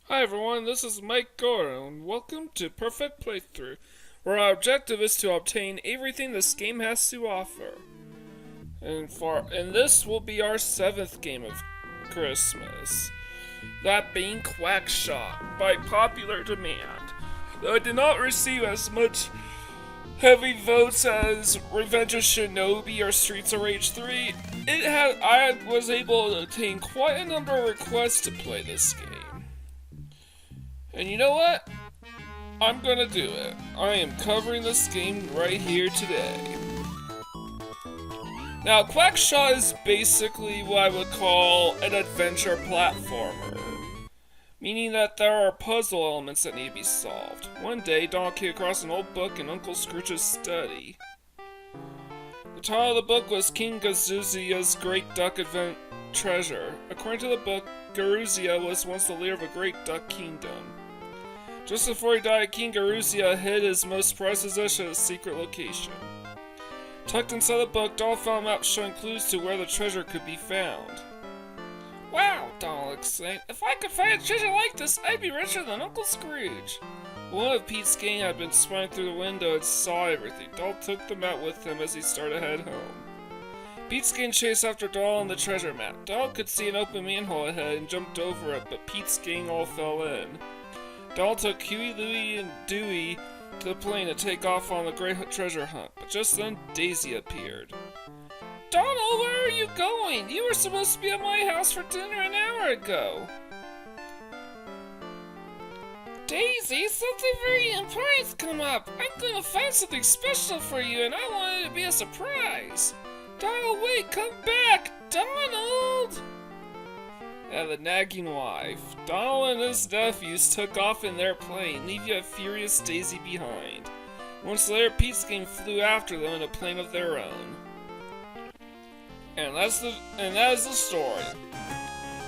Hi everyone, this is Mike Goro, and welcome to Perfect Playthrough, where our objective is to obtain everything this game has to offer. And this will be our 7th game of Christmas, that being Quackshot, by popular demand. Though it did not receive as much heavy votes as Revenge of Shinobi or Streets of Rage 3, I was able to obtain quite a number of requests to play this game. And you know what? I'm gonna do it. I am covering this game right here today. Now, Quackshot is basically what I would call an adventure platformer, meaning that there are puzzle elements that need to be solved. One day, Donald came across an old book in Uncle Scrooge's study. The title of the book was King Garuzia's Great Duck Treasure. According to the book, Garuzia was once the leader of a great duck kingdom. Just before he died, King Garuzia hid his most prized possession at a secret location. Tucked inside the book, Donald found a map showing clues to where the treasure could be found. Wow, Donald exclaimed. If I could find a treasure like this, I'd be richer than Uncle Scrooge. One of Pete's gang had been spying through the window and saw everything. Donald took the map with him as he started to head home. Pete's gang chased after Donald and the treasure map. Donald could see an open manhole ahead and jumped over it, but Pete's gang all fell in. Donald took Huey, Louie, and Dewey to the plane to take off on the great treasure hunt, but just then Daisy appeared. Donald, where are you going? You were supposed to be at my house for dinner an hour ago. Daisy, something very important's come up. I'm gonna find something special for you, and I want it to be a surprise. Donald, wait, come back! Donald! And the nagging wife. Donald and his nephews took off in their plane, leaving a furious Daisy behind. Months later, Pete's gang flew after them in a plane of their own. And that is the story.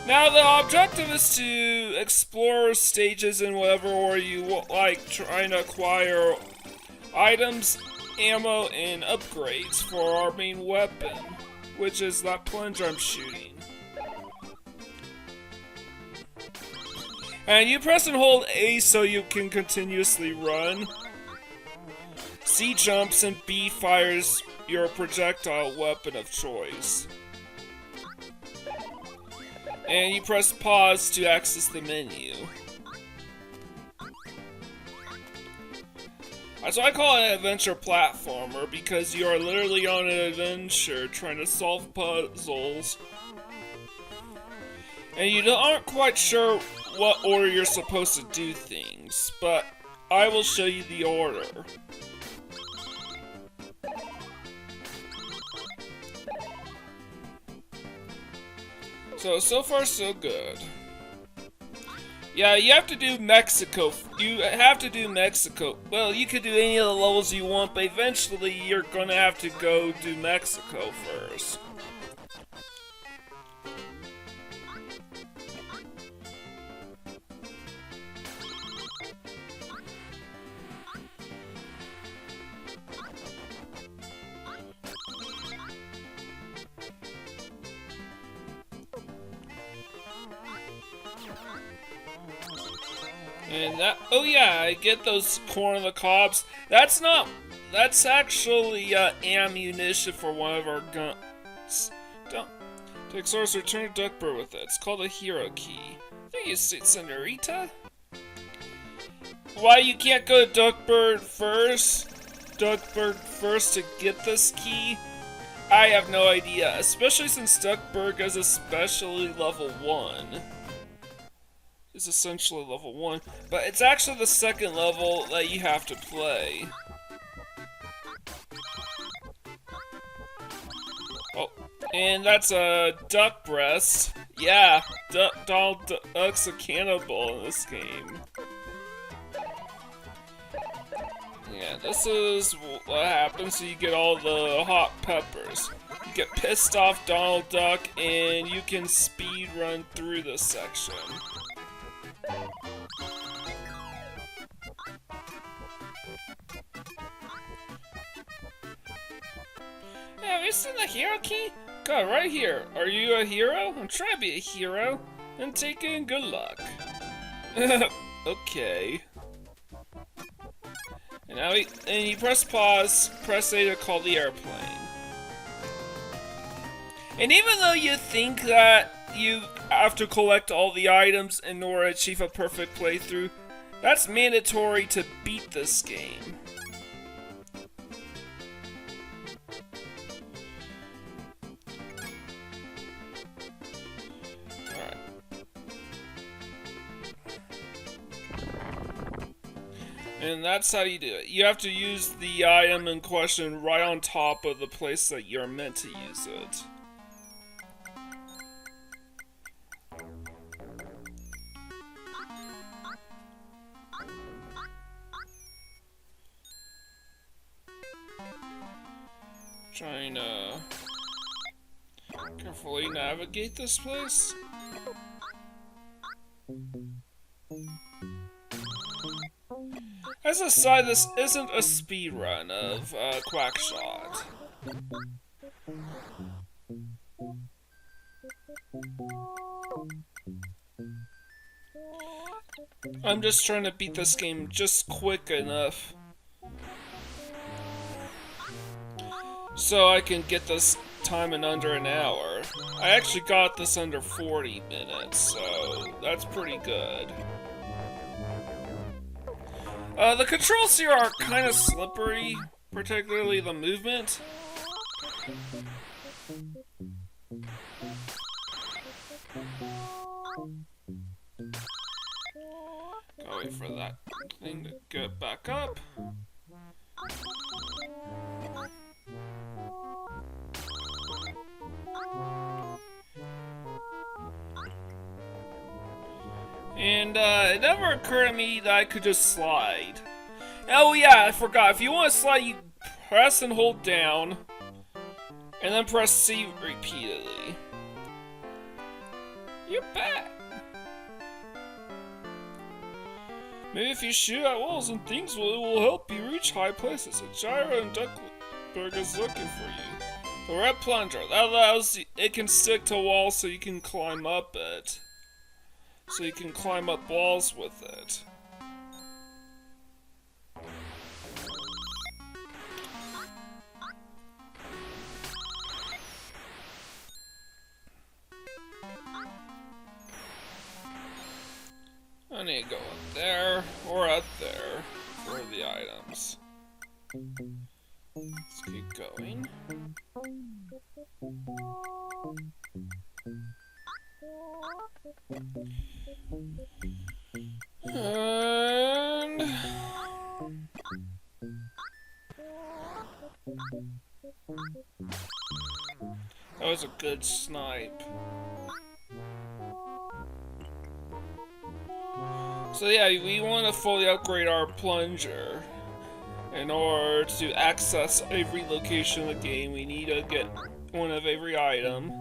Now the objective is to explore stages in whatever order you like, trying to acquire items, ammo, and upgrades for our main weapon, which is that plunger I'm shooting. And you press and hold A so you can continuously run. C jumps and B fires your projectile weapon of choice. And you press pause to access the menu. So I call it an adventure platformer because you are literally on an adventure trying to solve puzzles. And you aren't quite sure what order you're supposed to do things, but I will show you the order. So far so good. Yeah, you have to do Mexico. You have to do Mexico. Well, you could do any of the levels you want, but eventually you're gonna have to go do Mexico first. And that, oh yeah, I get those corn on the cobs. That's actually ammunition for one of our guns. Take source, return to Duckbird with it. It's called a hero key. I think you say Senorita? Why you can't go to Duckbird first to get this key? I have no idea, especially since Duckburg is especially level 1. It's essentially level 1, but it's actually the second level that you have to play. Oh, and that's a duck breast. Yeah, Donald Duck's a cannibal in this game. Yeah, this is what happens so you get all the hot peppers. You get pissed off Donald Duck and you can speed run through this section. Have you seen the hero key? God, right here. Are you a hero? I'm trying to be a hero. Then take it and good luck. Okay. And now you press pause, press A to call the airplane. And even though you think that you have to collect all the items in order to achieve a perfect playthrough, that's mandatory to beat this game. Alright. And that's how you do it. You have to use the item in question right on top of the place that you're meant to use it. Trying to carefully navigate this place. As a side, this isn't a speedrun of Quackshot. I'm just trying to beat this game just quick enough so I can get this time in under an hour. I actually got this under 40 minutes, so that's pretty good. The controls here are kind of slippery, particularly the movement. Gotta wait for that thing to get back up. And it never occurred to me that I could just slide. Oh yeah, I forgot. If you want to slide, you press and hold down, and then press C repeatedly. You're back. Maybe if you shoot at walls and things, it will help you reach high places. A gyro and Duckburg is looking for you. The red plunger, that allows you, it can stick to walls so you can climb up it. So you can climb up walls with it. I need to go up there, or up there, for the items. Let's keep going. And... that was a good snipe. So yeah, we want to fully upgrade our plunger. In order to access every location of the game, we need to get one of every item.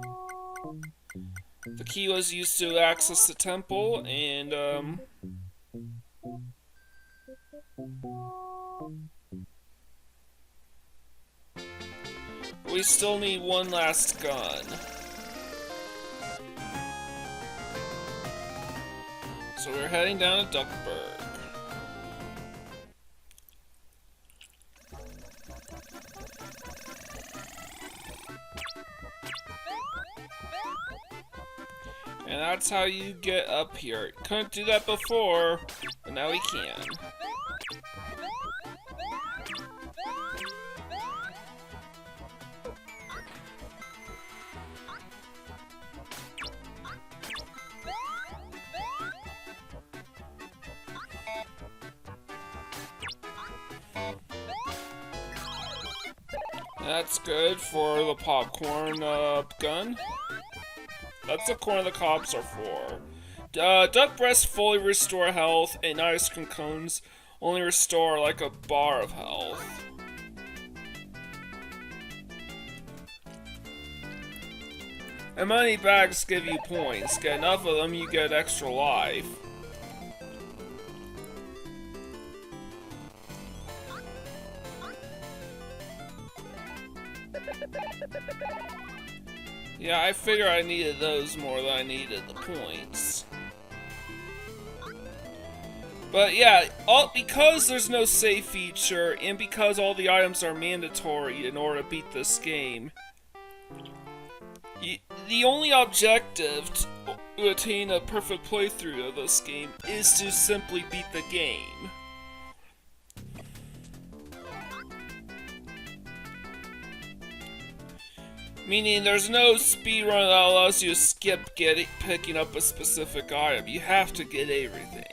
The key was used to access the temple, and we still need one last gun. So we're heading down to Duckburg. And that's how you get up here. Couldn't do that before, but now we can. That's good for the popcorn gun. That's the corner the cops are for. Duck breasts fully restore health, and ice cream cones only restore like a bar of health. And money bags give you points. Get enough of them, you get extra life. Yeah, I figure I needed those more than I needed the points. But yeah, because there's no save feature, and because all the items are mandatory in order to beat this game, the only objective to attain a perfect playthrough of this game is to simply beat the game. Meaning there's no speedrun that allows you to skip picking up a specific item. You have to get everything.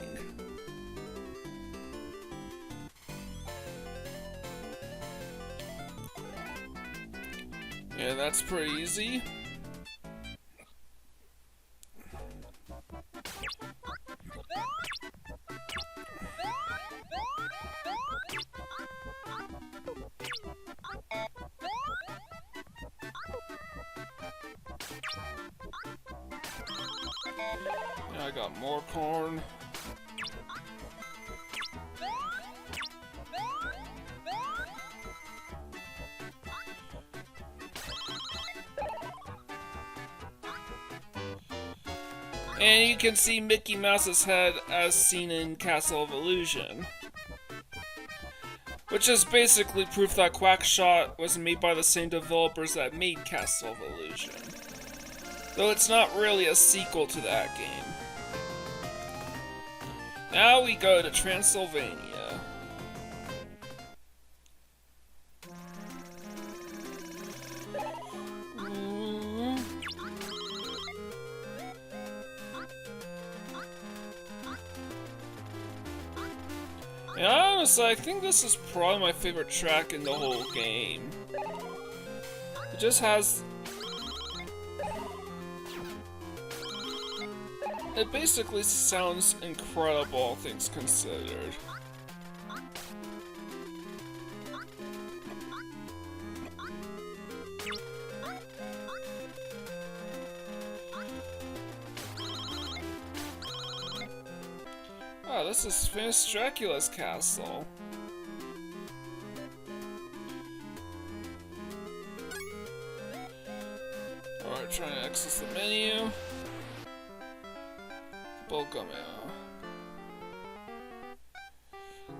Yeah, that's pretty easy. Yeah, I got more corn. And you can see Mickey Mouse's head as seen in Castle of Illusion. Which is basically proof that Quackshot was made by the same developers that made Castle of Illusion. Though it's not really a sequel to that game. Now we go to Transylvania. And honestly, I think this is probably my favorite track in the whole game. It just has... It basically sounds incredible, all things considered. Wow, this is Prince Dracula's castle. Alright, trying to access the menu. Bullgum ammo.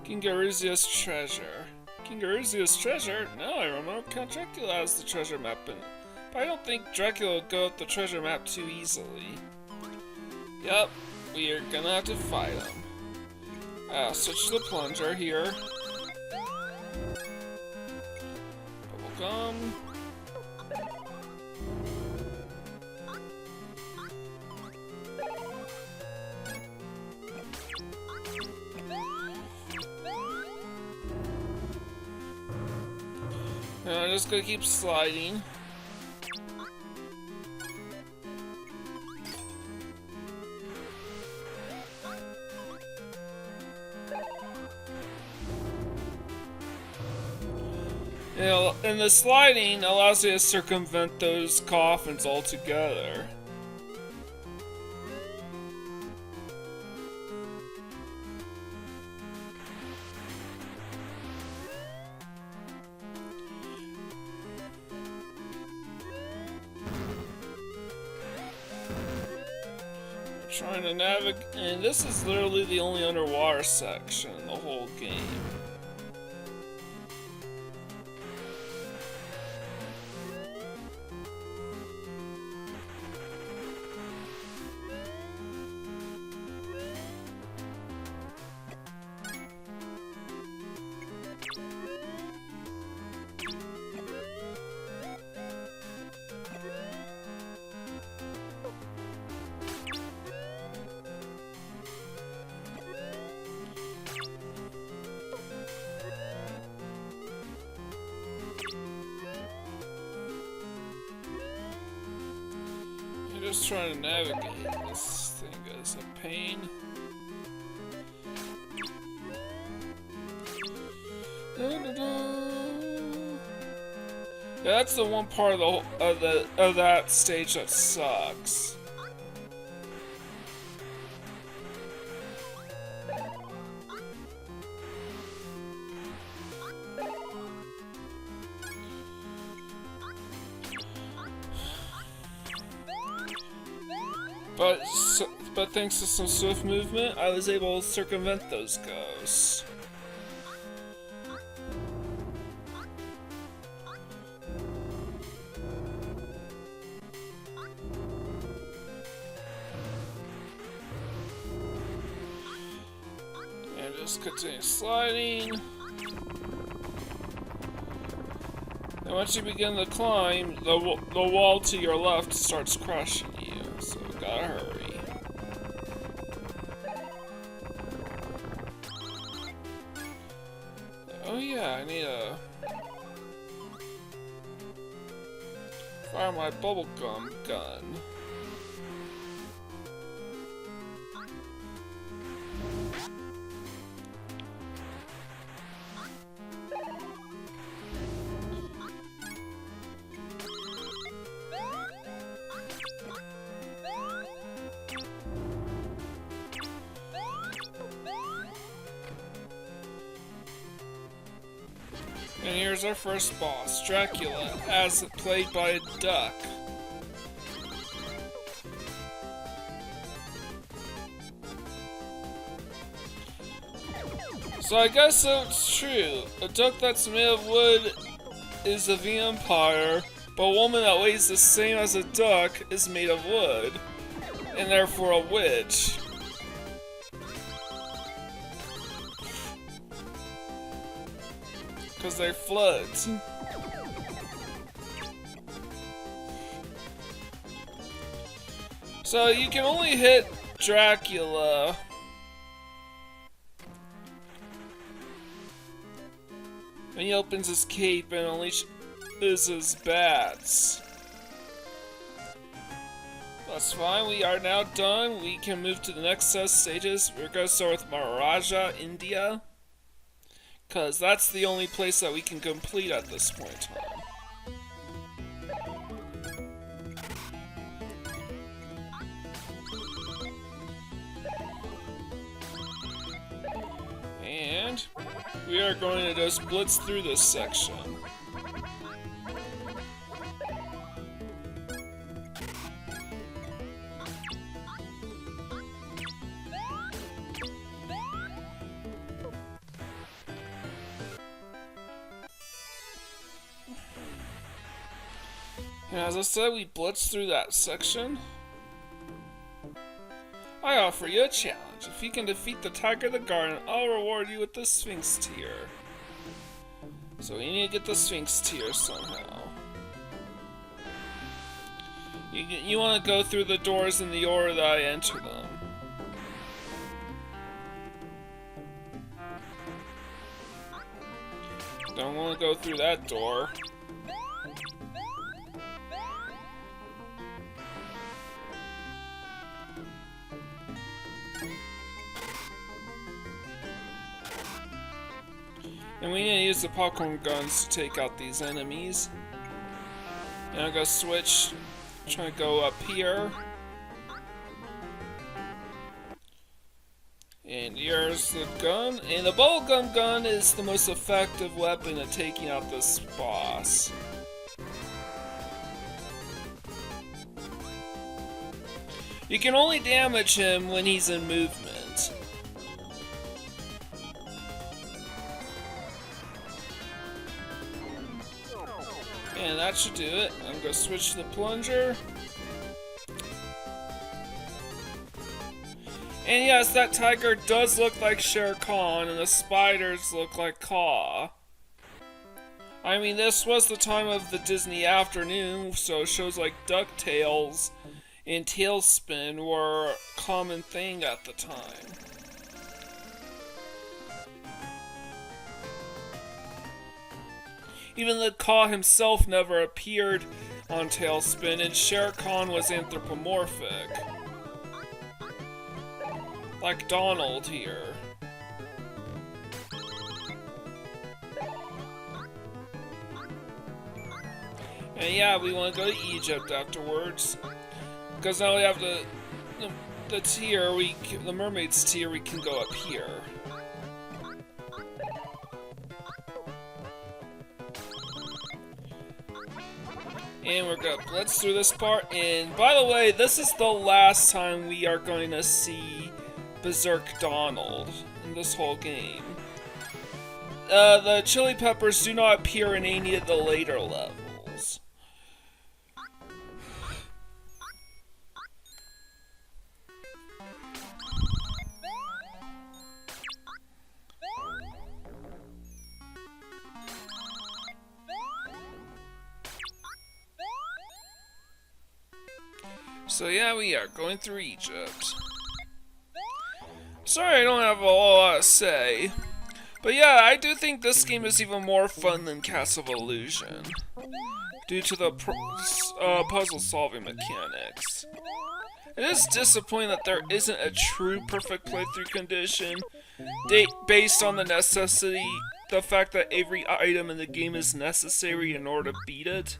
King Garuzia's treasure. King Garuzia's treasure? No, I remember Count Dracula has the treasure map in it. But I don't think Dracula would go with the treasure map too easily. Yep, we are gonna have to fight him. Switch to the plunger here. Bubblegum. And I'm just gonna keep sliding. You know, and the sliding allows you to circumvent those coffins altogether. Trying to navigate, and this is literally the only underwater section in the whole game. Just trying to navigate this thing is a pain. Yeah, that's the one part of that stage that sucks. but thanks to some swift movement, I was able to circumvent those ghosts. And just continue sliding. And once you begin to climb, the wall to your left starts crushing you, so gotta hurry. Oh yeah, I need to fire my bubblegum gun. And here's our first boss, Dracula, as played by a duck. So I guess it's true. A duck that's made of wood is a vampire, but a woman that weighs the same as a duck is made of wood, and therefore a witch. Because they float. So you can only hit Dracula when he opens his cape and unleashes his bats. That's fine, we are now done. We can move to the next set of stages. We're going to start with Maharaja, India. Because that's the only place that we can complete at this point in time. And we are going to just blitz through this section. And as I said, we blitz through that section. I offer you a challenge. If you can defeat the Tiger of the Garden, I'll reward you with the Sphinx Tear. So we need to get the Sphinx Tear somehow. You want to go through the doors in the order that I enter them. Don't want to go through that door. And we need to use the popcorn guns to take out these enemies. And I'm gonna switch, try to go up here. And here's the gun. And the bubblegum gun is the most effective weapon at taking out this boss. You can only damage him when he's in movement. And that should do it. I'm gonna switch to the plunger. And yes, that tiger does look like Shere Khan, and the spiders look like Kaw. I mean, this was the time of the Disney afternoon, so shows like DuckTales and Tailspin were a common thing at the time. Even the Kaw himself never appeared on Tailspin, and Shere Khan was anthropomorphic. Like Donald here. And yeah, we want to go to Egypt afterwards. Because now we have the tier, the mermaid's tier, we can go up here. And we're gonna blitz through this part. And by the way, this is the last time we are going to see Berserk Donald in this whole game. The chili peppers do not appear in any of the later levels. So yeah, we are going through Egypt. Sorry I don't have a whole lot to say. But yeah, I do think this game is even more fun than Castle of Illusion, due to the puzzle solving mechanics. It is disappointing that there isn't a true perfect playthrough condition based on the fact that every item in the game is necessary in order to beat it.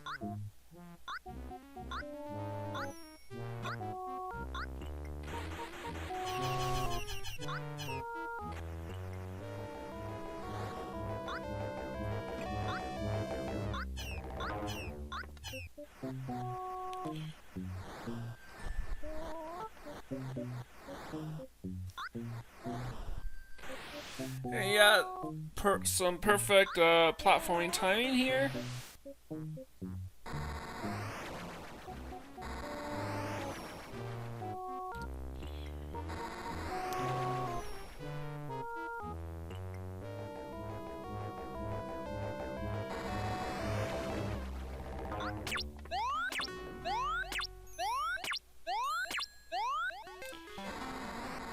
And yeah, some perfect platforming timing here.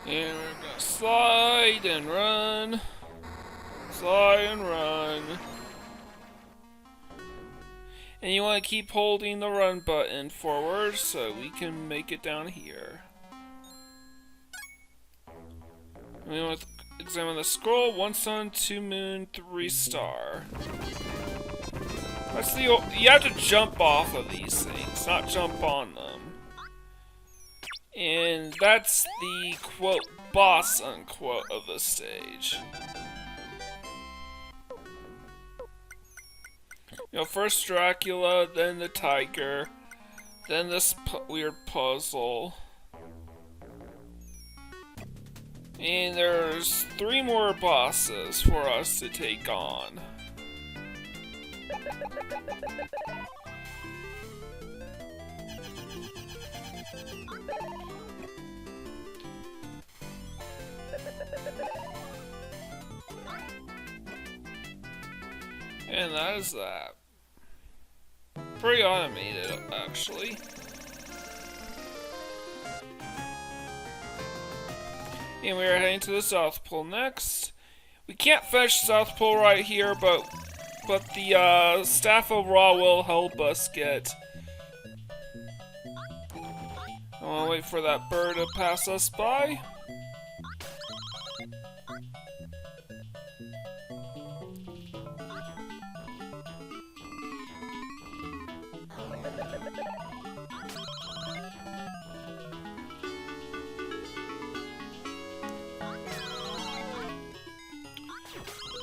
And we're gonna slide and run. Slide and run. And you want to keep holding the run button forward so we can make it down here. We want to examine the scroll. 1 sun, 2 moon, 3 star. That's you have to jump off of these things, not jump on them. And that's the, quote, boss, unquote, of the stage. You know, first Dracula, then the tiger, then this weird puzzle. And there's 3 more bosses for us to take on. And that is that. Pretty automated, actually. And we are heading to the South Pole next. We can't fetch South Pole right here, but the Staff of Ra will help us get. I wanna wait for that bird to pass us by.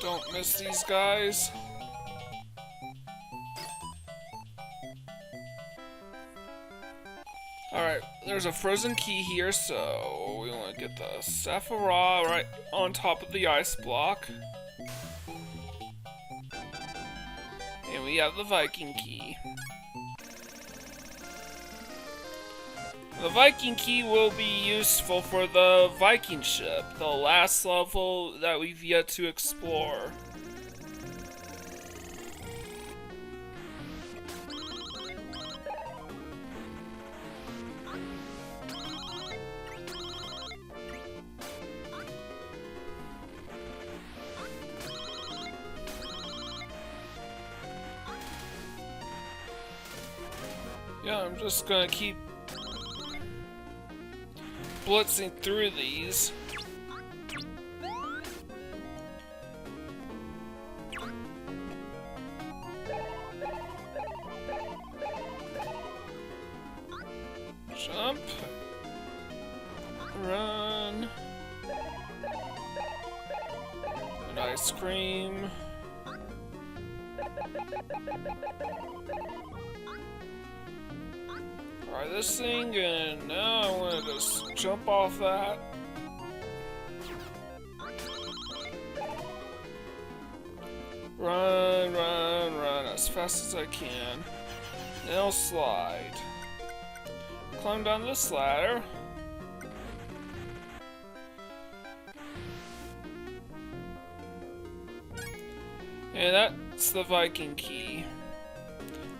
Don't miss these guys. Alright, there's a frozen key here, so we want to get the Saphira right on top of the ice block. And we have the Viking key. The Viking key will be useful for the Viking ship, the last level that we've yet to explore. Yeah, I'm just gonna keep blitzing through these. Jump. Run. And ice cream. Try this thing, and now I want to just jump off that. Run, run, run as fast as I can. Then I'll slide. Climb down this ladder. And that's the Viking key.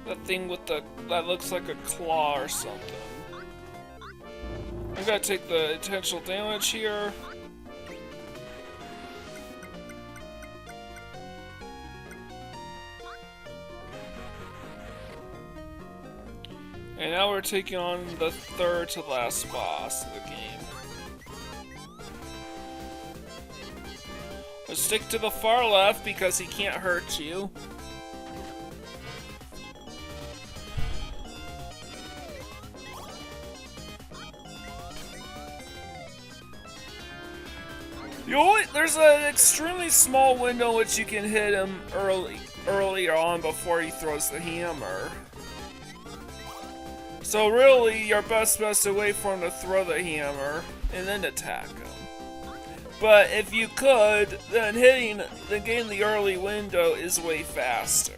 That thing with that looks like a claw or something. I'm gonna take the intentional damage here. And now we're taking on the third to last boss of the game. Let's stick to the far left because he can't hurt you. There's an extremely small window in which you can hit him earlier on before he throws the hammer. So really, your best bet is to wait for him to throw the hammer and then attack him. But if you could, then getting the early window is way faster.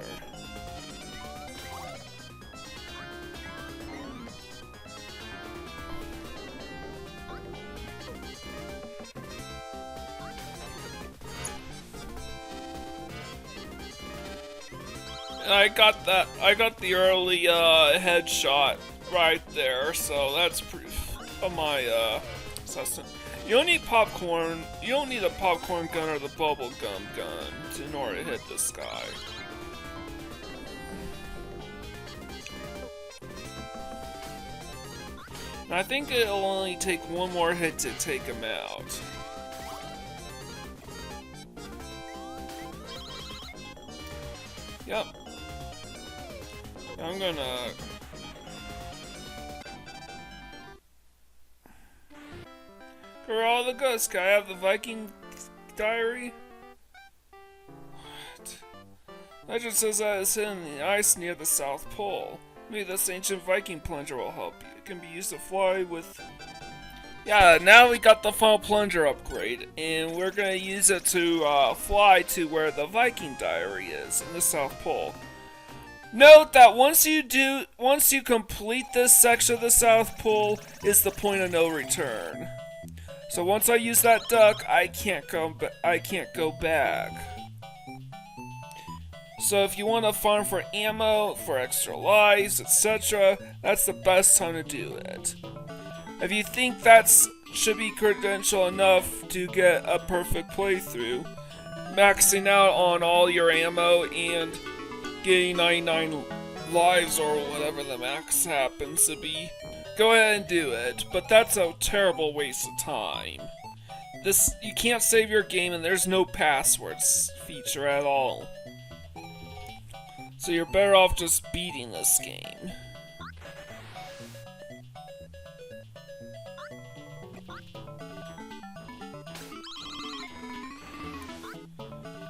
I got the early headshot right there, so that's proof of my assessment. You don't need popcorn. You don't need a popcorn gun or the bubble gum gun in order to hit this guy. And I think it'll only take one more hit to take him out. Yep. I'm gonna... For all the goods, can I have the Viking diary? What? Legend says that it's hidden in the ice near the South Pole. Maybe this ancient Viking plunger will help you. It can be used to fly with... Yeah, now we got the final plunger upgrade, and we're gonna use it to fly to where the Viking diary is, in the South Pole. Note that once you complete this section of the South Pole, is the point of no return. So once I use that duck, I can't go back. So if you want to farm for ammo, for extra lives, etc., that's the best time to do it. If you think should be credential enough to get a perfect playthrough, maxing out on all your ammo and getting 99 lives or whatever the max happens to be, go ahead and do it, but that's a terrible waste of time. You can't save your game and there's no passwords feature at all. So you're better off just beating this game.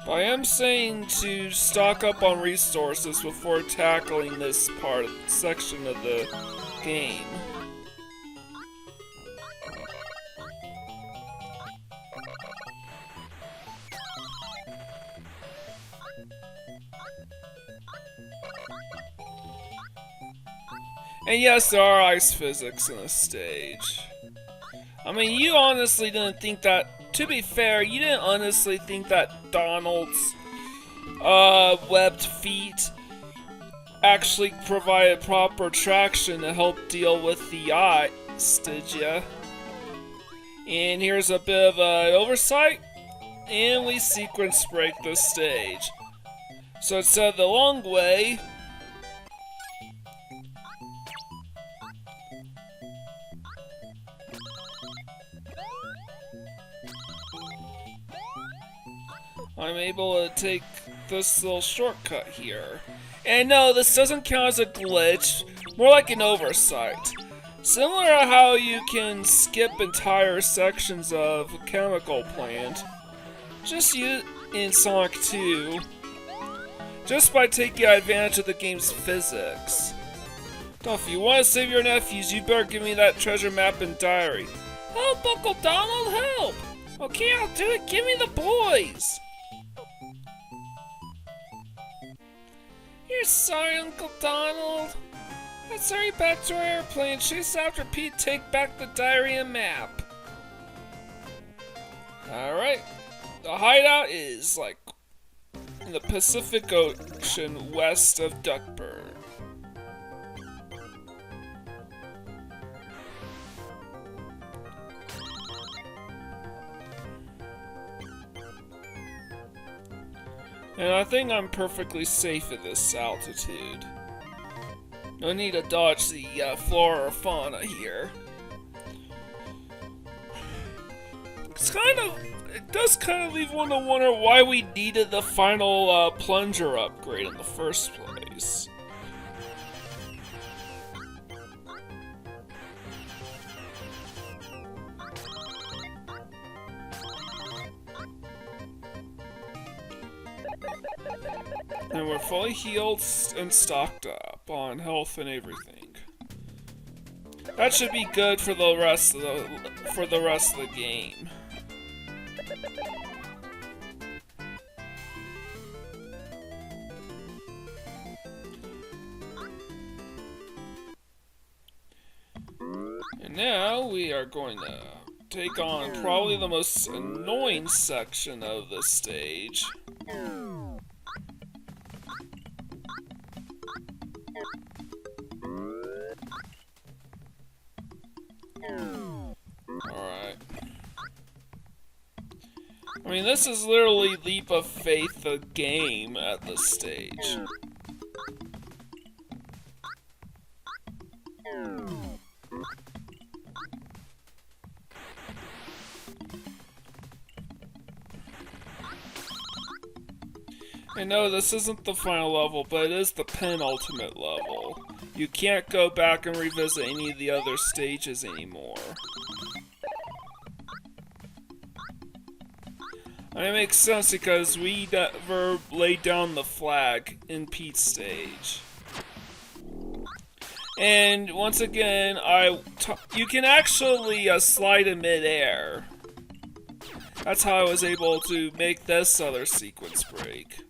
But I am saying to stock up on resources before tackling this section of the game. And yes, there are ice physics in this stage. I mean, you honestly didn't think that, to be fair, you didn't honestly think that Donald's webbed feet actually provided proper traction to help deal with the ice, did ya? And here's a bit of an oversight, and we sequence break this stage. So instead of the long way, I'm able to take this little shortcut here. And no, this doesn't count as a glitch, more like an oversight. Similar to how you can skip entire sections of a chemical plant, just in Sonic 2, just by taking advantage of the game's physics. If you want to save your nephews, you better give me that treasure map and diary. Help, Uncle Donald, help! Okay, I'll do it. Give me the boys! You're sorry, Uncle Donald. Let's hurry back to our airplane, chase after Pete, take back the diary and map. Alright. The hideout is, like, in the Pacific Ocean west of Duckburg. And I think I'm perfectly safe at this altitude. No need to dodge the flora or fauna here. It does kind of leave one to wonder why we needed the final plunger upgrade in the first place. And we're fully healed and stocked up on health and everything. That should be good for the rest of the game. And now we are going to take on probably the most annoying section of the stage. Alright. I mean, this is literally leap of faith the game at this stage. I know this isn't the final level, but it is the penultimate level. You can't go back and revisit any of the other stages anymore. And it makes sense because we never laid down the flag in Pete's stage. And once again, you can actually slide in midair. That's how I was able to make this other sequence break.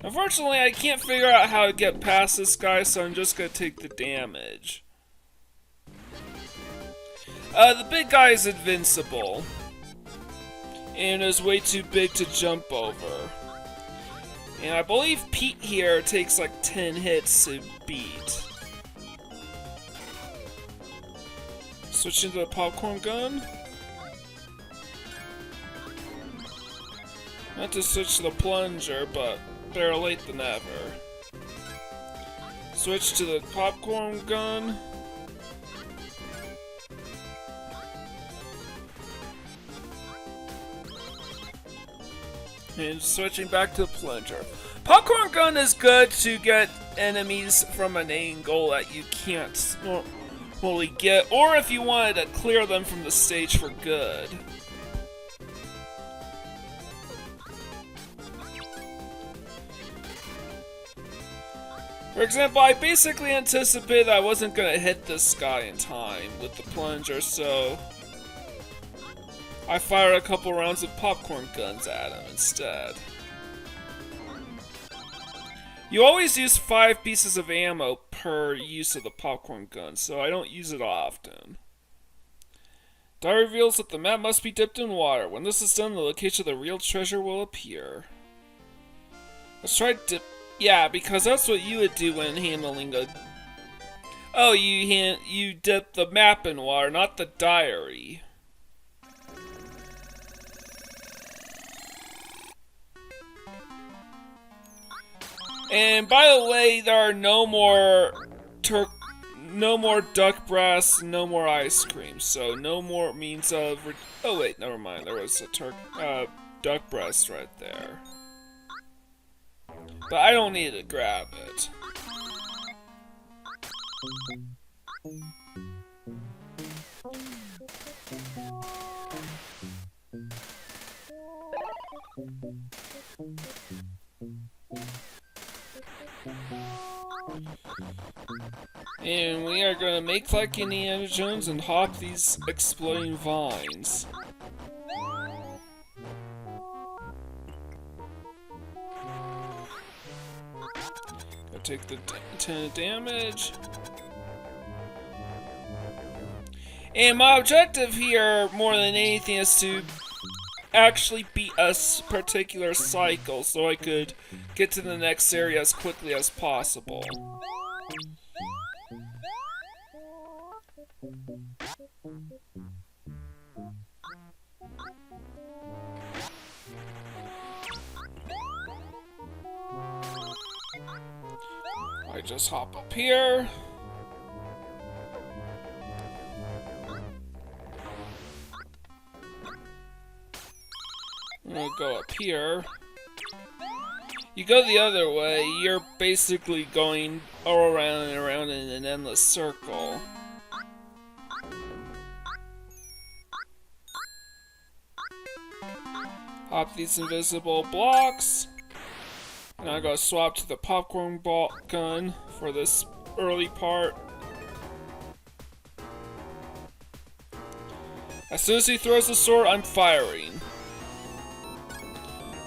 Unfortunately, I can't figure out how to get past this guy, so I'm just gonna take the damage. The big guy is invincible, and is way too big to jump over. And I believe Pete here takes like 10 hits to beat. Switching to the popcorn gun. Not to switch to the plunger, but better late than never. Switch to the popcorn gun. And switching back to the plunger. Popcorn gun is good to get enemies from an angle that you can't normally get, or if you wanted to clear them from the stage for good. For example, I basically anticipated I wasn't going to hit this guy in time with the plunger, so I fired a couple rounds of popcorn guns at him instead. You always use 5 pieces of ammo per use of the popcorn gun, so I don't use it often. Diary reveals that the map must be dipped in water. When this is done, the location of the real treasure will appear. Let's try dip. Yeah, because that's what you would do when handling a... Oh, you dip the map in water, not the diary. And by the way, there are no more duck breasts, no more ice cream. So no more means of... Oh wait, never mind. There was a duck breast right there. But I don't need to grab it. And we are gonna make like Indiana Jones and hop these exploding vines. Gotta take the 10 damage. And my objective here, more than anything, is to actually beat a particular cycle so I could get to the next area as quickly as possible. I just hop up here. I'm gonna go up here. You go the other way, you're basically going all around and around in an endless circle. Hop these invisible blocks. And I gotta swap to the popcorn ball gun for this early part. As soon as he throws the sword, I'm firing.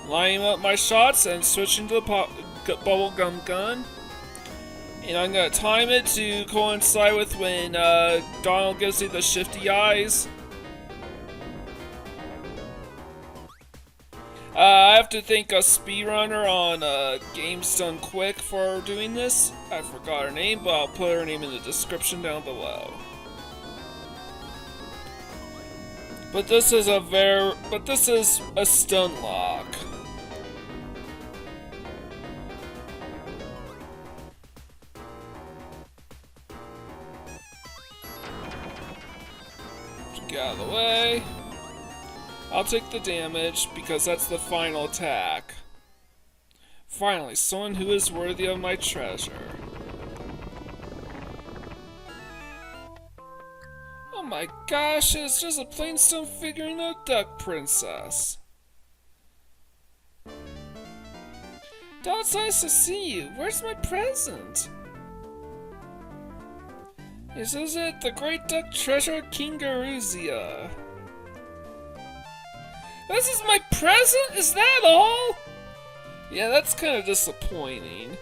Lining up my shots and switching to the bubblegum gun. And I'm gonna time it to coincide with when Donald gives me the shifty eyes. I have to thank a speedrunner on Games Done Quick for doing this. I forgot her name, but I'll put her name in the description down below. But this is a stun lock. Get out of the way. I'll take the damage because that's the final attack. Finally, someone who is worthy of my treasure. Oh my gosh, it's just a plain stone figurine of a duck princess. Donald, it's nice to see you. Where's my present? This is it, the great duck treasure King Garuzia. This is my present? Is that all? Yeah, that's kind of disappointing.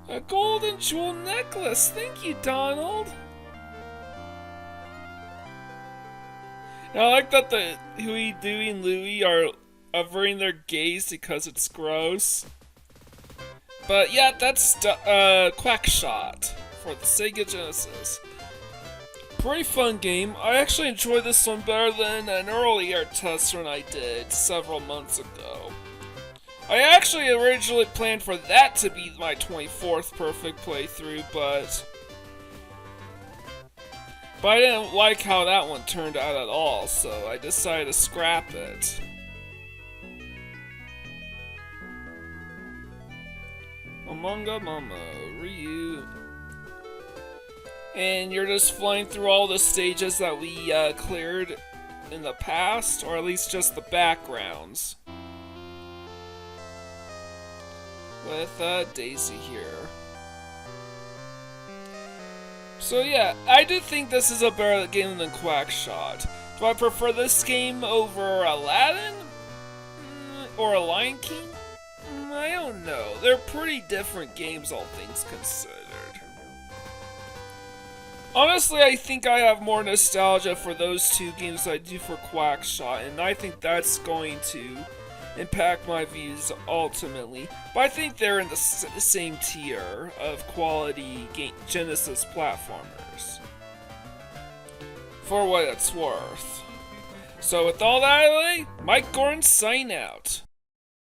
A golden jewel necklace. Thank you, Donald. And I like that the Huey, Dewey, and Louie are averting their gaze because it's gross. But yeah, that's Quackshot for the Sega Genesis. Pretty fun game. I actually enjoyed this one better than an earlier test run I did several months ago. I actually originally planned for that to be my 24th perfect playthrough, but I didn't like how that one turned out at all, so I decided to scrap it. Amonga Momo, Ryu. And you're just flying through all the stages that we cleared in the past, or at least just the backgrounds. With Daisy here. So yeah, I do think this is a better game than Quackshot. Do I prefer this game over Aladdin? Or a Lion King? I don't know. They're pretty different games, all things considered. Honestly, I think I have more nostalgia for those two games than I do for Quackshot, and I think that's going to impact my views ultimately. But I think they're in the same tier of quality Genesis platformers. For what it's worth. So with all that out of the way, Mike Gordon signing out.